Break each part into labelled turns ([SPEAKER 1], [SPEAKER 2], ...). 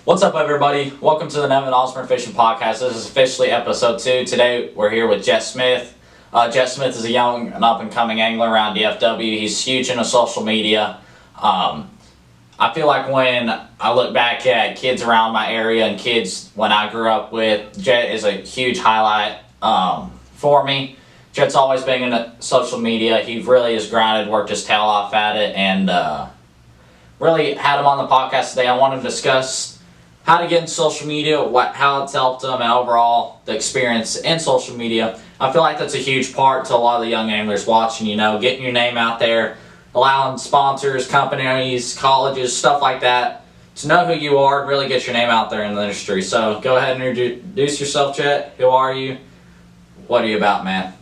[SPEAKER 1] What's up, everybody? Welcome to the Nevan Osburn Fishing Podcast. This is officially episode 2. Today, we're here with Jett Smith. Jett Smith is a young and up-and-coming angler around DFW. He's huge into social media. I feel like when I look back at kids around my area and kids when I grew up with, Jett is a huge highlight for me. Jett's always been into social media. He really has grinded, worked his tail off at it, and really had him on the podcast today. I want to discuss how to get in social media, how it's helped them, and overall the experience in social media. I feel like that's a huge part to a lot of the young anglers watching, getting your name out there, allowing sponsors, companies, colleges, stuff like that to know who you are and really get your name out there in the industry. So go ahead and introduce yourself, Jett. Who are you? What are you about, man?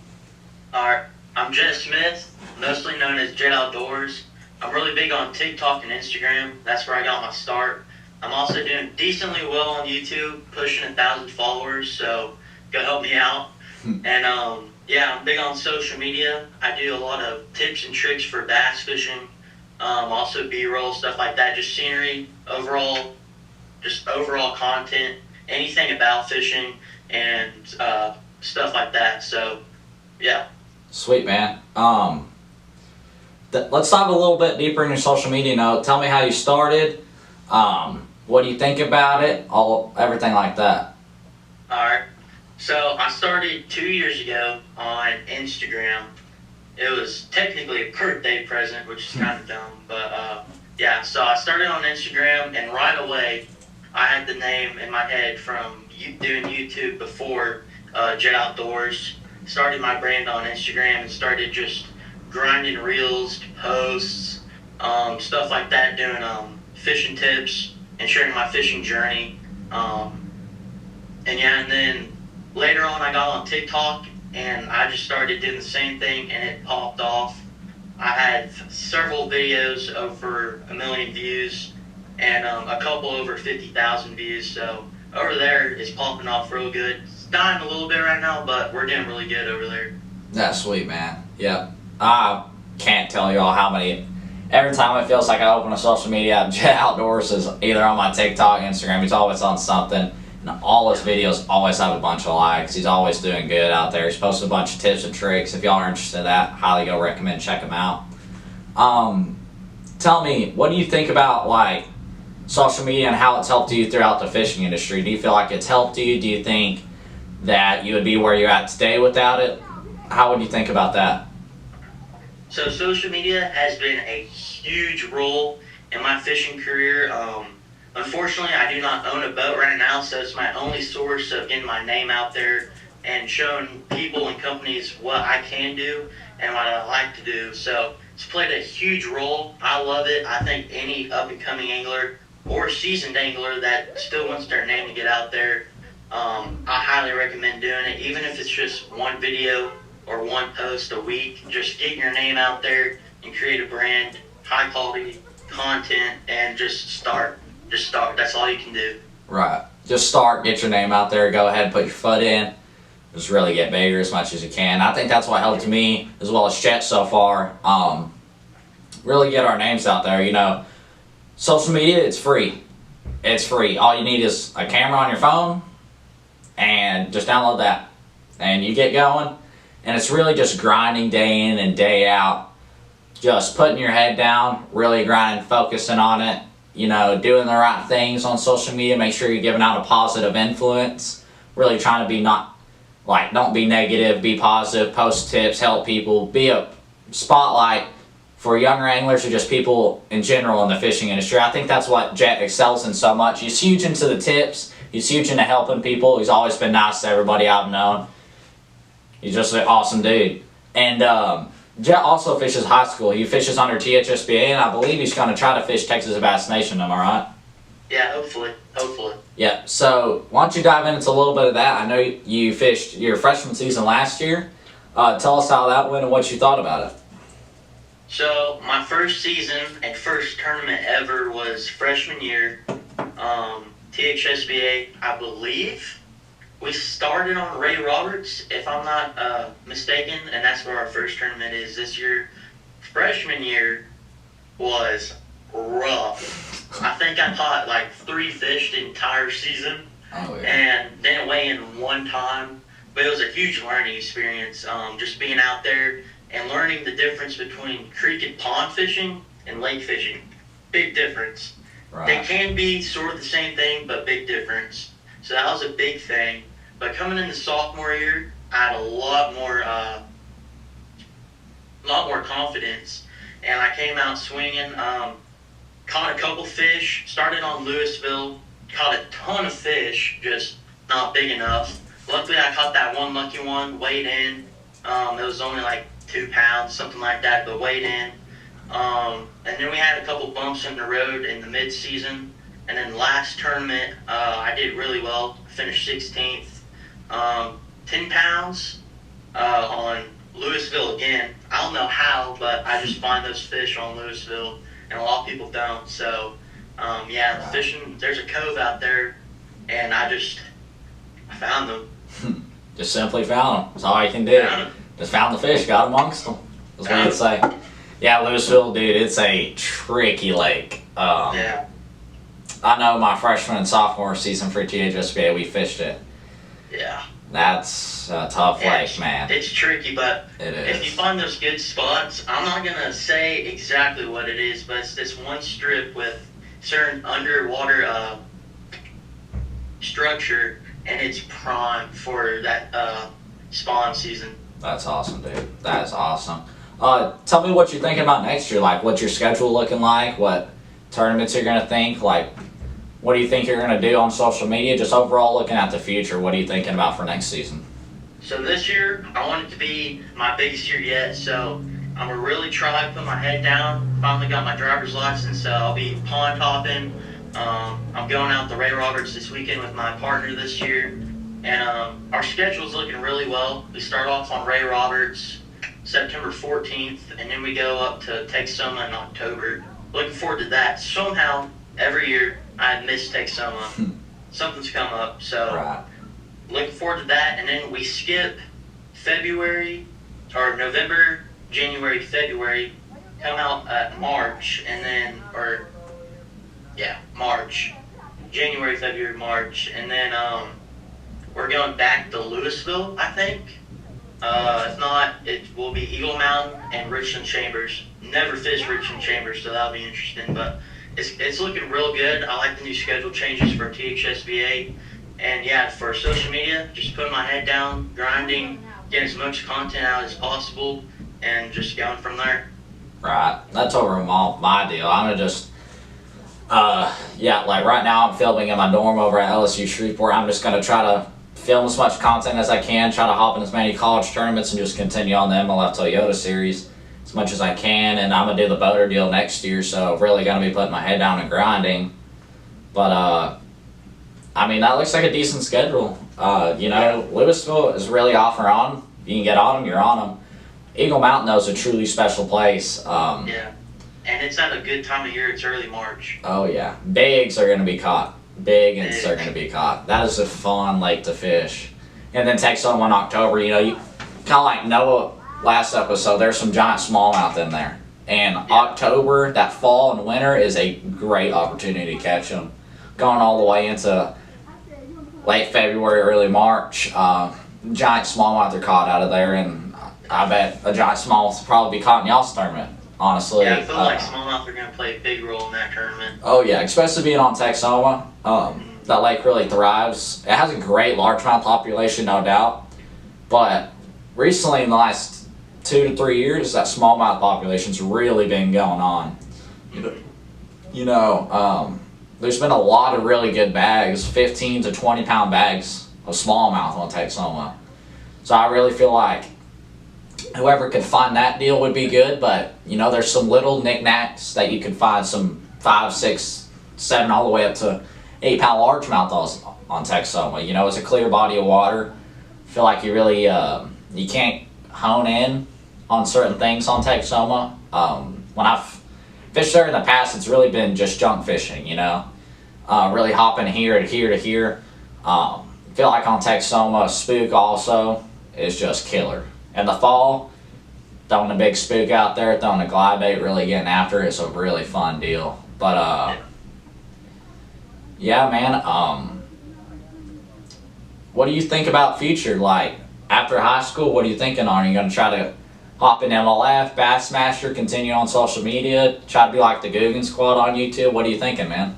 [SPEAKER 2] Alright, I'm Jett Smith, mostly known as Jett Outdoors. I'm really big on TikTok and Instagram. That's where I got my start. I'm also doing decently well on YouTube, pushing 1,000 followers, so go help me out. And I'm big on social media. I do a lot of tips and tricks for bass fishing, also B-roll, stuff like that, just scenery, overall content, anything about fishing and stuff like that. So, yeah. Sweet,
[SPEAKER 1] man. Let's dive a little bit deeper in your social media note. Tell me how you started. What do you think about it? Everything like that.
[SPEAKER 2] Alright. So I started 2 years ago on Instagram. It was technically a birthday present, which is kind of dumb. But so I started on Instagram, and right away I had the name in my head from doing YouTube before, Jett Outdoors. Started my brand on Instagram and started just grinding reels, posts, stuff like that, doing fishing tips and sharing my fishing journey. And then later on I got on TikTok and I just started doing the same thing and it popped off. I had several videos over 1 million views and a couple over 50,000 views. So over there it's popping off real good. It's dying a little bit right now, but we're doing really good over there.
[SPEAKER 1] That's sweet, man. Yep. I can't tell you all how many. Every time it feels like I open a social media, Jett Outdoors is either on my TikTok, Instagram. He's always on something. And all his videos always have a bunch of likes. He's always doing good out there. He's posted a bunch of tips and tricks. If y'all are interested in that, highly go recommend check him out. Tell me, what do you think about social media and how it's helped you throughout the fishing industry? Do you feel like it's helped you? Do you think that you would be where you're at today without it? How would you think about that?
[SPEAKER 2] So social media has been a huge role in my fishing career. Unfortunately, I do not own a boat right now, so it's my only source of getting my name out there and showing people and companies what I can do and what I like to do. So it's played a huge role. I love it. I think any up-and-coming angler or seasoned angler that still wants their name to get out there, I highly recommend doing it, even if it's just one video or one post a week. Just get your name out there and create a brand, high quality content, and just start. That's all you can do.
[SPEAKER 1] Right. Just start, get your name out there, go ahead, put your foot in, just really get bigger as much as you can. I think that's what helped me as well as Jett so far. Really get our names out there. Social media, it's free. It's free. All you need is a camera on your phone and just download that and you get going. And it's really just grinding day in and day out, just putting your head down, really grinding, focusing on it, doing the right things on social media, make sure you're giving out a positive influence, really trying to be don't be negative, be positive, post tips, help people, be a spotlight for younger anglers or just people in general in the fishing industry. I think that's what Jett excels in so much. He's huge into the tips, he's huge into helping people, he's always been nice to everybody I've known. He's just an awesome dude. And Jett also fishes high school. He fishes under THSBA, and I believe he's going to try to fish Texas Bass Nation. Am I right?
[SPEAKER 2] Yeah, hopefully.
[SPEAKER 1] Yeah, so why don't you dive into a little bit of that? I know you fished your freshman season last year. Tell us how that went and what you thought about it.
[SPEAKER 2] So my first season and first tournament ever was freshman year. THSBA, I believe. We started on Ray Roberts, if I'm not mistaken, and that's where our first tournament is this year. Freshman year was rough. I think I caught like 3 fish the entire season,
[SPEAKER 1] Oh, yeah.
[SPEAKER 2] and didn't weigh in one time. But it was a huge learning experience, just being out there and learning the difference between creek and pond fishing and lake fishing. Big difference. They
[SPEAKER 1] Right.
[SPEAKER 2] can be sort of the same thing, but big difference. So that was a big thing. But coming into sophomore year, I had a lot more confidence, and I came out swinging. Caught a couple fish. Started on Louisville. Caught a ton of fish, just not big enough. Luckily, I caught that one lucky one. Weighed in. It was only like 2 pounds, something like that, but weighed in. And then we had a couple bumps in the road in the mid-season. And then last tournament, I did really well. Finished 16th. 10 pounds on Louisville again. I don't know how, but I just find those fish on Louisville, and a lot of people don't. So, yeah, the fishing, there's a cove out there, and I found them.
[SPEAKER 1] Just simply found them. That's all you can do.
[SPEAKER 2] Found 'em.
[SPEAKER 1] Just found the fish, got amongst them. That's what you'd say. Yeah, Louisville, dude, it's a tricky lake.
[SPEAKER 2] Yeah,
[SPEAKER 1] I know my freshman and sophomore season for THSBA, we fished it.
[SPEAKER 2] yeah.
[SPEAKER 1] That's a tough lake, man.
[SPEAKER 2] It's tricky, but
[SPEAKER 1] It
[SPEAKER 2] if you
[SPEAKER 1] is.
[SPEAKER 2] find those good spots, I'm not going to say exactly what it is, but it's this one strip with certain underwater structure, and it's prime for that spawn season.
[SPEAKER 1] That's awesome, dude. That is awesome. Tell me what you're thinking about next year. Like, what's your schedule looking like? What tournaments you're gonna think? Like, what do you think you're gonna do on social media? Just overall looking at the future, what are you thinking about for next season?
[SPEAKER 2] So this year, I want it to be my biggest year yet, so I'm going to really try to put my head down. Finally got my driver's license, so I'll be pond hopping. I'm going out to Ray Roberts this weekend with my partner this year, and our schedule's looking really well. We start off on Ray Roberts September 14th, and then we go up to Texoma in October. Looking forward to that. Somehow, every year, I miss Texoma. Something's come up, so
[SPEAKER 1] Right.
[SPEAKER 2] looking forward to that. And then we skip February, or November, January, February, come out at March, and then, March. January, February, March, and then we're going back to Louisville, I think. If not, it will be Eagle Mountain and Richland Chambers. Never fished Richland Chambers, so that'll be interesting. But it's looking real good. I like the new schedule changes for THSBA. And yeah, for social media, just putting my head down, grinding, getting as much content out as possible, and just going from there.
[SPEAKER 1] Right. That's overall my deal. I'm gonna just, like right now I'm filming in my dorm over at LSU Shreveport. I'm just gonna try to film as much content as I can, try to hop in as many college tournaments, and just continue on the MLF Toyota series as much as I can. And I'm gonna do the boater deal next year, so really gonna be putting my head down and grinding. But I mean, that looks like a decent schedule. Louisville is really off or on. You can get on them, you're on them. Eagle Mountain, though, is a truly special place.
[SPEAKER 2] Yeah. And it's at a good time of year. It's early March.
[SPEAKER 1] Oh, yeah. Bigs are going to be caught. Biggins are going to be caught. That is a fun lake to fish. And then Texoma in October, you kind of like Noah last episode, there's some giant smallmouth in there. And October, that fall and winter, is a great opportunity to catch them. Going all the way into late February, early March, giant smallmouth are caught out of there, and I bet a giant smallmouth will probably be caught in y'all's tournament, honestly.
[SPEAKER 2] Yeah, I feel like smallmouth are going to play a big role in that tournament.
[SPEAKER 1] Oh yeah, especially being on Texoma. That lake really thrives. It has a great largemouth population, no doubt, but recently in the last 2 to 3 years, that smallmouth population's really been going on. There's been a lot of really good bags, 15 to 20 pound bags of smallmouth on Texoma. So I really feel like whoever could find that deal would be good, but there's some little knickknacks that you can find, some 5, 6, 7, all the way up to 8 pound largemouth on Texoma. It's a clear body of water. I feel like you really, you can't hone in on certain things on Texoma. When I've fished there in the past, it's really been just junk fishing, really hopping here to here to here. Feel like on Texoma, spook also is just killer. In the fall, throwing a big spook out there, throwing a glide bait, really getting after it is a really fun deal. But Yeah, man. What do you think about future? Like, after high school, what are you thinking on? Are you going to try to hop in MLF, Bassmaster, continue on social media, try to be like the Guggen Squad on YouTube? What are you thinking, man?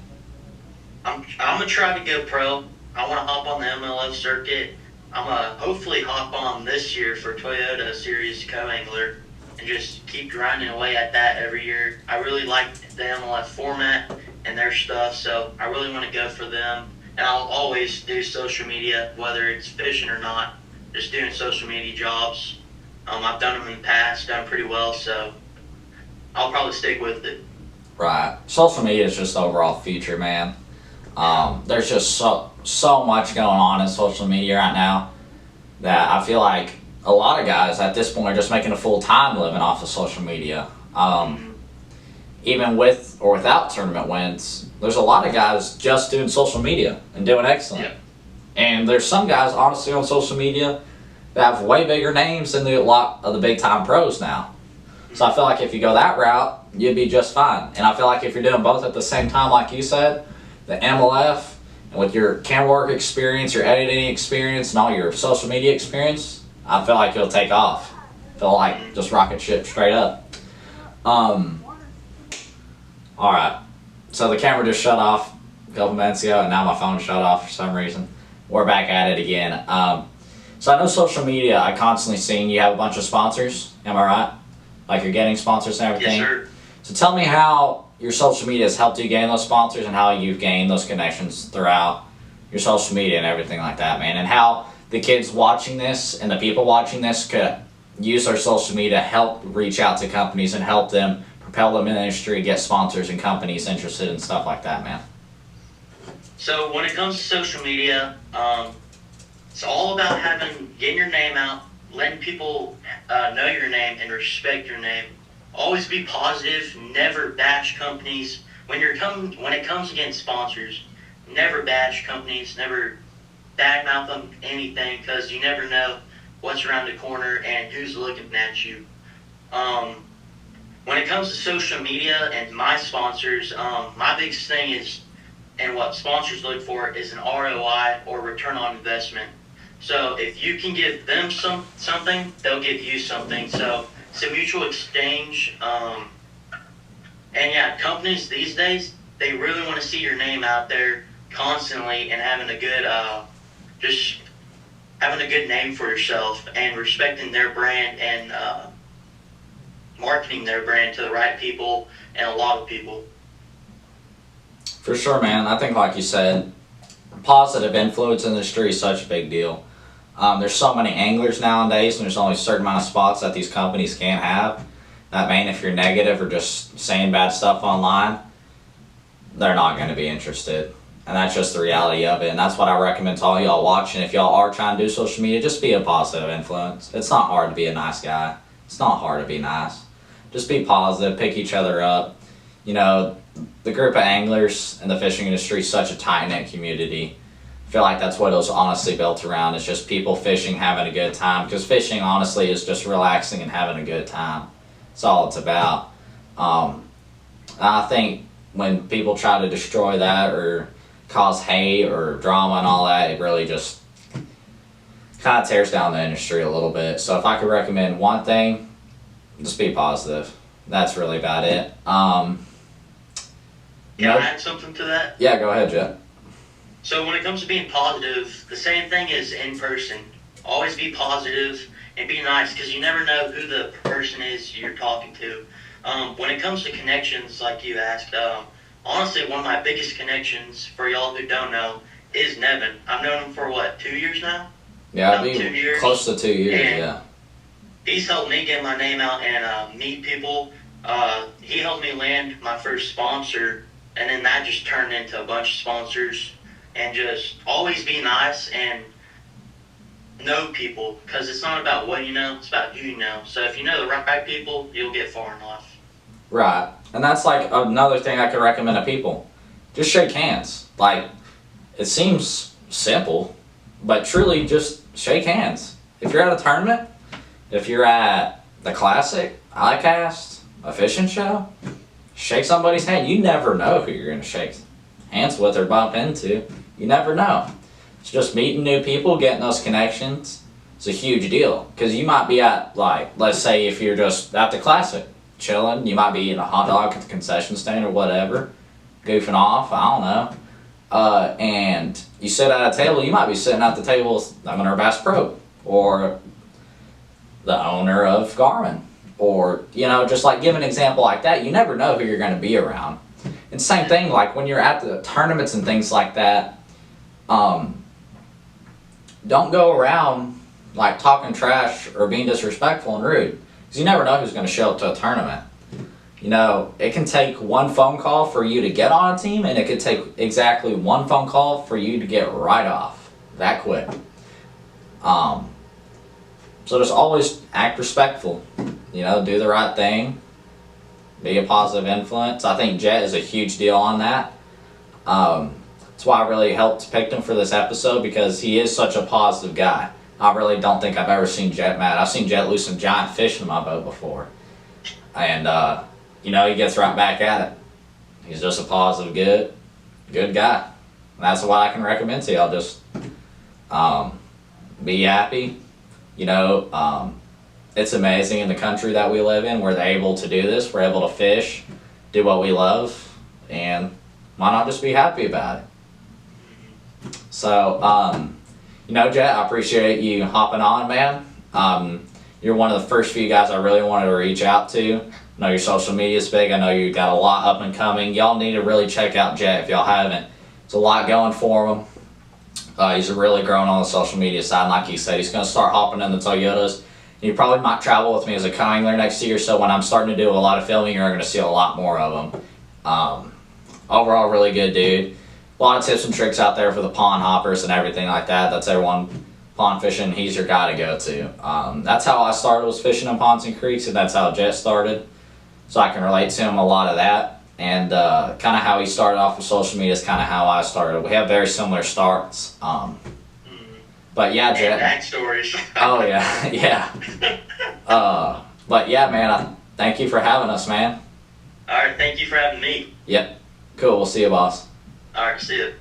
[SPEAKER 2] I'm gonna try to go pro. I want to hop on the MLF circuit. I'm gonna hopefully hop on this year for Toyota Series Co-Angler and just keep grinding away at that every year. I really like the MLF format and their stuff, so I really want to go for them. And I'll always do social media, whether it's fishing or not, just doing social media jobs. I've done them in the past, done pretty well, so I'll probably stick with it.
[SPEAKER 1] Right. Social media is just overall future, man. There's just so much going on in social media right now that I feel like a lot of guys at this point are just making a full-time living off of social media. Even with or without tournament wins, there's a lot of guys just doing social media and doing excellent.
[SPEAKER 2] Yeah.
[SPEAKER 1] And there's some guys, honestly, on social media that have way bigger names than a lot of the big-time pros now. So I feel like if you go that route, you'd be just fine. And I feel like if you're doing both at the same time, like you said, the MLF, and with your camera work experience, your editing experience, and all your social media experience, I feel like you'll take off. I feel like just rocket ship straight up. Alright, so the camera just shut off a couple minutes ago, and now my phone shut off for some reason. We're back at it again. So I know social media, I constantly seen you have a bunch of sponsors, am I right? Like you're getting sponsors and everything?
[SPEAKER 2] Yes, sir.
[SPEAKER 1] So tell me how your social media has helped you gain those sponsors and how you've gained those connections throughout your social media and everything like that, man. And how the kids watching this and the people watching this could use their social media to help reach out to companies and help them propel them in the industry, get sponsors and companies interested in stuff like that, man.
[SPEAKER 2] So when it comes to social media, it's all about getting your name out, letting people know your name and respect your name. Always be positive, never bash companies. When it comes against sponsors, never bash companies, never badmouth them anything, because you never know what's around the corner and who's looking at you. When it comes to social media and my sponsors, my biggest thing is, and what sponsors look for, is an ROI or return on investment. So if you can give them something, they'll give you something. So it's a mutual exchange. And yeah, companies these days, they really want to see your name out there constantly and having a good, just having a good name for yourself and respecting their brand and marketing their brand to the right people and a lot of people.
[SPEAKER 1] For sure, man. I think, like you said, positive influence in the industry is such a big deal. There's so many anglers nowadays, and there's only a certain amount of spots that these companies can have. That mean if you're negative or just saying bad stuff online, they're not going to be interested. And that's just the reality of it. And that's what I recommend to all y'all watching. If y'all are trying to do social media, just be a positive influence. It's not hard to be a nice guy. It's not hard to be nice. Just be positive, pick each other up. You know, the group of anglers in the fishing industry is such a tight-knit community. I feel like that's what it was honestly built around. It's just people fishing, having a good time. Because fishing, honestly, is just relaxing and having a good time. That's all it's about. I think when people try to destroy that or cause hate or drama and all that, it really just kind of tears down the industry a little bit. So if I could recommend one thing, just be positive. That's really about it.
[SPEAKER 2] Can I add something to that?
[SPEAKER 1] Yeah, go ahead, Jett.
[SPEAKER 2] So when it comes to being positive, the same thing is in person. Always be positive and be nice, because you never know who the person is you're talking to. When it comes to connections, like you asked, honestly, one of my biggest connections, for y'all who don't know, is Nevan. I've known him for, 2 years now?
[SPEAKER 1] Yeah,
[SPEAKER 2] About 2 years.
[SPEAKER 1] Close to 2 years,
[SPEAKER 2] and
[SPEAKER 1] yeah.
[SPEAKER 2] He's helped me get my name out and meet people. He helped me land my first sponsor, and then that just turned into a bunch of sponsors. And just always be nice and know people, because it's not about what you know, it's about who you know. So if you know the right people, you'll get far in life.
[SPEAKER 1] Right. And that's like another thing I could recommend to people. Just shake hands. Like, it seems simple, but truly just shake hands. If you're at a tournament, if you're at the Classic, ICAST, a fishing show, shake somebody's hand. You never know who you're going to shake hands with or bump into. You never know. It's just meeting new people, getting those connections. It's a huge deal. Because you might be at, like, let's say if you're just at the Classic, chilling, you might be eating a hot dog at the concession stand or whatever, goofing off, I don't know. And you sit at a table, you might be sitting at the table with the owner of Bass Pro, or the owner of Garmin, or, you know, just like give an example like that. You never know who you're going to be around. And same thing, like when you're at the tournaments and things like that, don't go around like talking trash or being disrespectful and rude, because you never know who's going to show up to a tournament. You know, it can take one phone call for you to get on a team, and it could take exactly one phone call for you to get right off that quick. So just always act respectful, you know, do the right thing, be a positive influence. I think Jett is a huge deal on that. That's why I really helped pick him for this episode, because he is such a positive guy. I really don't think I've ever seen Jett mad. I've seen Jett lose some giant fish in my boat before. And, you know, he gets right back at it. He's just a positive, good guy. And that's what I can recommend to y'all. Just be happy. You know, it's amazing in the country that we live in. We're able to do this. We're able to fish, do what we love, and why not just be happy about it? So, you know, Jett, I appreciate you hopping on, man. You're one of the first few guys I really wanted to reach out to. I know your social media is big. I know you got a lot up and coming. Y'all need to really check out Jett if y'all haven't. There's a lot going for him. He's really growing on the social media side. Like he said, he's going to start hopping in the Toyotas. You probably might travel with me as a co-angler next year, so when I'm starting to do a lot of filming, you're going to see a lot more of them. Overall, really good dude. A lot of tips and tricks out there for the pond hoppers and everything like that. That's everyone pond fishing. He's your guy to go to. That's how I started, was fishing in ponds and creeks, and that's how Jett started. So I can relate to him a lot of that. And kind of how he started off with social media is kind of how I started. We have very similar starts. But yeah, Jett.
[SPEAKER 2] Backstories.
[SPEAKER 1] Oh yeah, yeah. But yeah, man, thank you for having us, man.
[SPEAKER 2] All right, thank you for having me.
[SPEAKER 1] Yep. Cool. We'll see you, boss.
[SPEAKER 2] All right, see you.